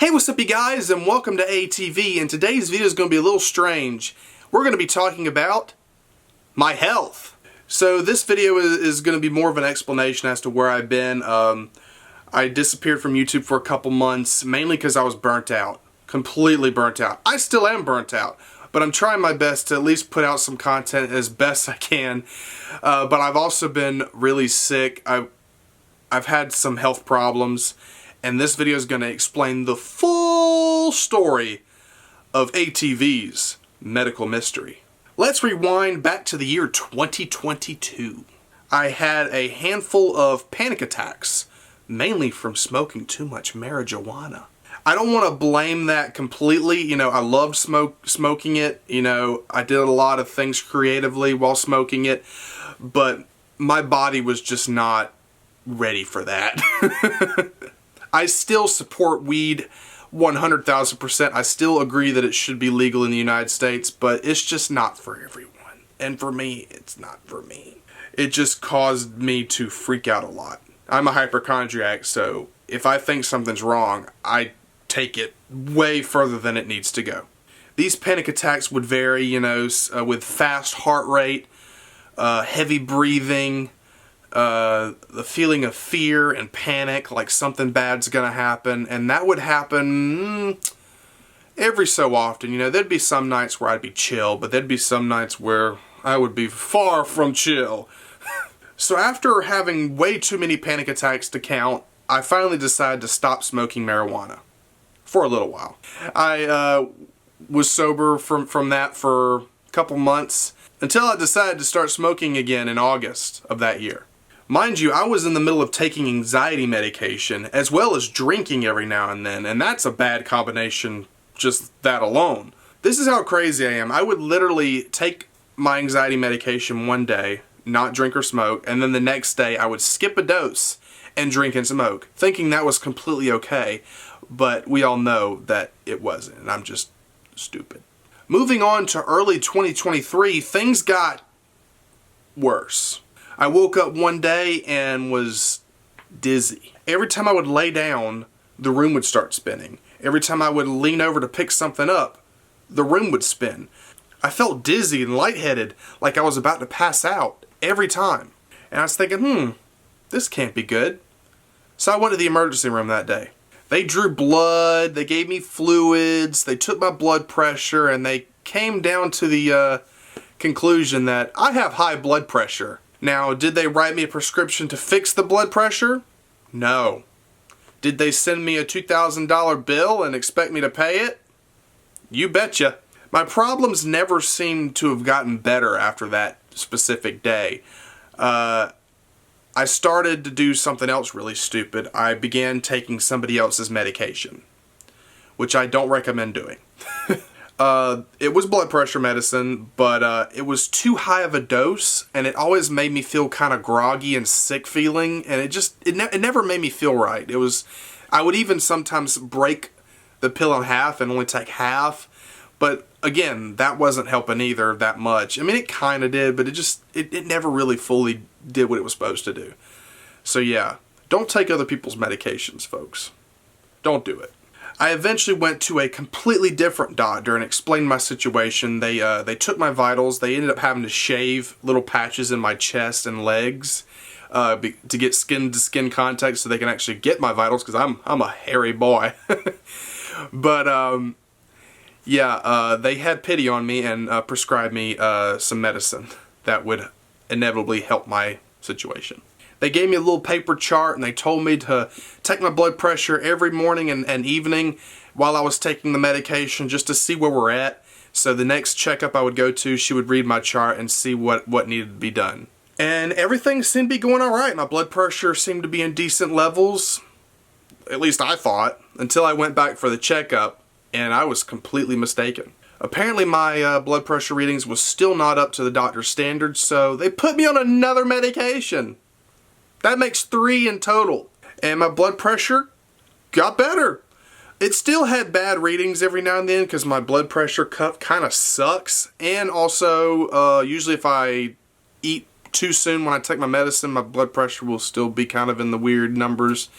Hey, what's up you guys, and welcome to ATV, and today's video is going to be a little strange. We're going to be talking about my health. So this video is going to be more of an explanation as to where I've been. I disappeared from YouTube for a couple months, mainly because I was burnt out. Completely burnt out. I still am burnt out, but I'm trying my best to at least put out some content as best I can. But I've also been really sick. I've had some health problems. And this video is going to explain the full story of ATV's medical mystery. Let's rewind back to the year 2022. I had a handful of panic attacks, mainly from smoking too much marijuana. I don't want to blame that completely. You know, I loved smoking it. You know, I did a lot of things creatively while smoking it, but my body was just not ready for that. I still support weed 100,000%. I still agree that it should be legal in the United States, but it's just not for everyone. And for me, it's not for me. It just caused me to freak out a lot. I'm a hypochondriac, so if I think something's wrong, I take it way further than it needs to go. These panic attacks would vary, you know, with fast heart rate, heavy breathing, the feeling of fear and panic, like something bad's gonna happen, and that would happen every so often. You know, there'd be some nights where I'd be chill, but there'd be some nights where I would be far from chill. So after having way too many panic attacks to count, I finally decided to stop smoking marijuana for a little while. I was sober from that for a couple months until I decided to start smoking again in August of that year. Mind you, I was in the middle of taking anxiety medication as well as drinking every now and then, and that's a bad combination, just that alone. This is how crazy I am. I would literally take my anxiety medication one day, not drink or smoke, and then the next day I would skip a dose and drink and smoke, thinking that was completely okay, but we all know that it wasn't, and I'm just stupid. Moving on to early 2023, things got worse. I woke up one day and was dizzy. Every time I would lay down, the room would start spinning. Every time I would lean over to pick something up, the room would spin. I felt dizzy and lightheaded, like I was about to pass out every time. And I was thinking, this can't be good. So I went to the emergency room that day. They drew blood, they gave me fluids, they took my blood pressure, and they came down to the conclusion that I have high blood pressure. Now, did they write me a prescription to fix the blood pressure? No. Did they send me a $2,000 bill and expect me to pay it? You betcha. My problems never seemed to have gotten better after that specific day. I started to do something else really stupid. I began taking somebody else's medication, which I don't recommend doing. It was blood pressure medicine, but it was too high of a dose, and it always made me feel kind of groggy and sick feeling, and it never made me feel right. I would even sometimes break the pill in half and only take half, but again, that wasn't helping either that much. I mean, it kind of did, but it never really fully did what it was supposed to do. So yeah, don't take other people's medications, folks. Don't do it. I eventually went to a completely different doctor and explained my situation. They took my vitals. They ended up having to shave little patches in my chest and legs to get skin-to-skin contact so they can actually get my vitals, because I'm a hairy boy. But yeah, they had pity on me and prescribed me some medicine that would inevitably help my situation. They gave me a little paper chart, and they told me to take my blood pressure every morning and evening while I was taking the medication, just to see where we're at. So the next checkup I would go to, she would read my chart and see what needed to be done. And everything seemed to be going alright. My blood pressure seemed to be in decent levels, at least I thought, until I went back for the checkup, and I was completely mistaken. Apparently my blood pressure readings was still not up to the doctor's standards, so they put me on another medication. That makes 3 in total. And my blood pressure got better. It still had bad readings every now and then because my blood pressure cuff kind of sucks. And also, usually if I eat too soon when I take my medicine, my blood pressure will still be kind of in the weird numbers.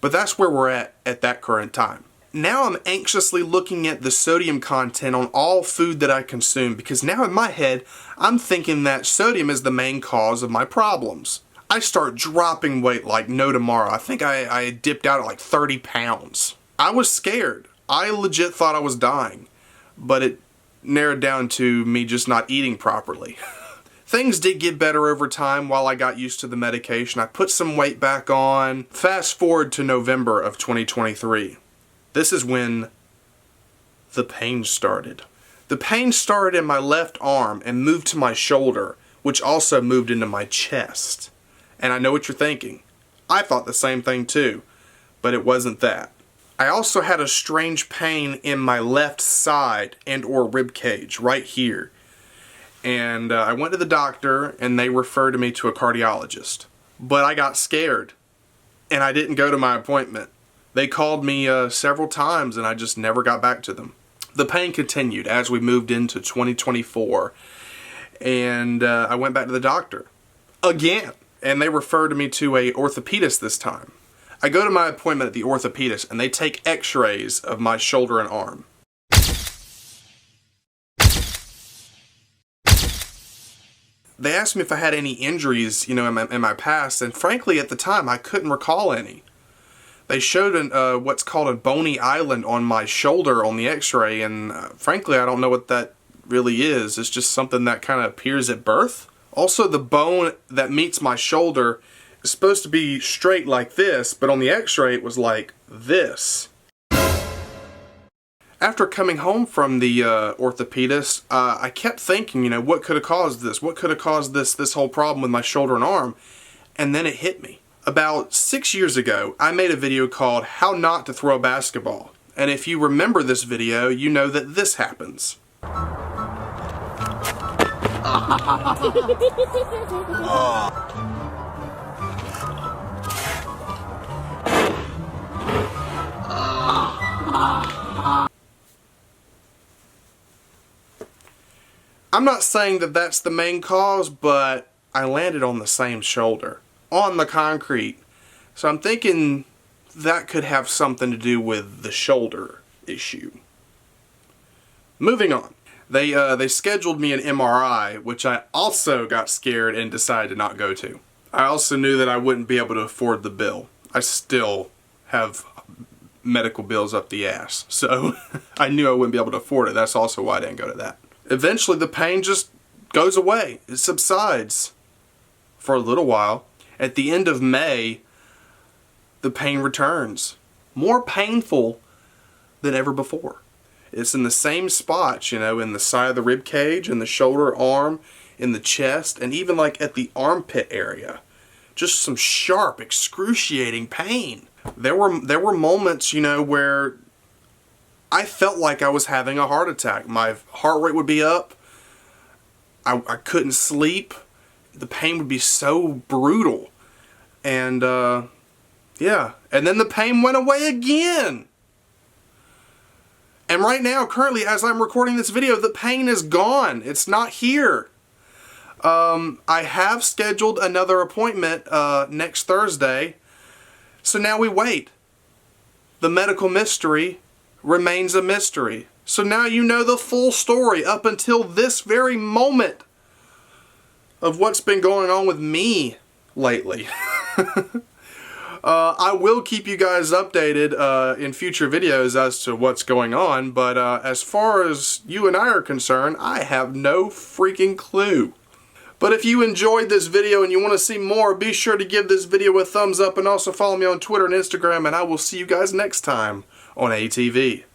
But that's where we're at that current time. now I'm anxiously looking at the sodium content on all food that I consume, because now in my head, I'm thinking that sodium is the main cause of my problems. I start dropping weight like no tomorrow. I think I dipped out at like 30 pounds. I was scared. I legit thought I was dying, but it narrowed down to me just not eating properly. Things did get better over time while I got used to the medication. I put some weight back on. Fast forward to November of 2023. This is when the pain started. The pain started in my left arm and moved to my shoulder, which also moved into my chest. And I know what you're thinking. I thought the same thing too, but it wasn't that. I also had a strange pain in my left side and or rib cage right here. And I went to the doctor and they referred me to a cardiologist. But I got scared and I didn't go to my appointment. They called me several times and I just never got back to them. The pain continued as we moved into 2024. And I went back to the doctor again. And they referred me to a orthopedist this time. I go to my appointment at the orthopedist and they take x-rays of my shoulder and arm. They asked me if I had any injuries, in my past, and frankly at the time I couldn't recall any. They showed what's called a bony island on my shoulder on the x-ray, and frankly I don't know what that really is. It's just something that kind of appears at birth. Also, the bone that meets my shoulder is supposed to be straight like this, but on the x-ray it was like this. After coming home from the orthopedist, I kept thinking, what could have caused this? What could have caused this whole problem with my shoulder and arm? And then it hit me. About 6 years ago, I made a video called How Not to Throw a Basketball. And if you remember this video, you know that this happens. I'm not saying that that's the main cause, but I landed on the same shoulder, on the concrete. So I'm thinking that could have something to do with the shoulder issue. Moving on. They scheduled me an MRI, which I also got scared and decided to not go to. I also knew that I wouldn't be able to afford the bill. I still have medical bills up the ass, so I knew I wouldn't be able to afford it. That's also why I didn't go to that. Eventually the pain just goes away. It subsides for a little while. At the end of May, the pain returns. More painful than ever before. It's in the same spots, in the side of the rib cage, in the shoulder, arm, in the chest, and even like at the armpit area. Just some sharp, excruciating pain. There were moments, where I felt like I was having a heart attack. My heart rate would be up. I couldn't sleep. The pain would be so brutal. And, yeah. And then the pain went away again. And right now, currently, as I'm recording this video, the pain is gone. It's not here. I have scheduled another appointment next Thursday. So now we wait. The medical mystery remains a mystery. So now you know the full story up until this very moment of what's been going on with me lately. I will keep you guys updated in future videos as to what's going on, but as far as you and I are concerned, I have no freaking clue. But if you enjoyed this video and you want to see more, be sure to give this video a thumbs up and also follow me on Twitter and Instagram, and I will see you guys next time on ATV.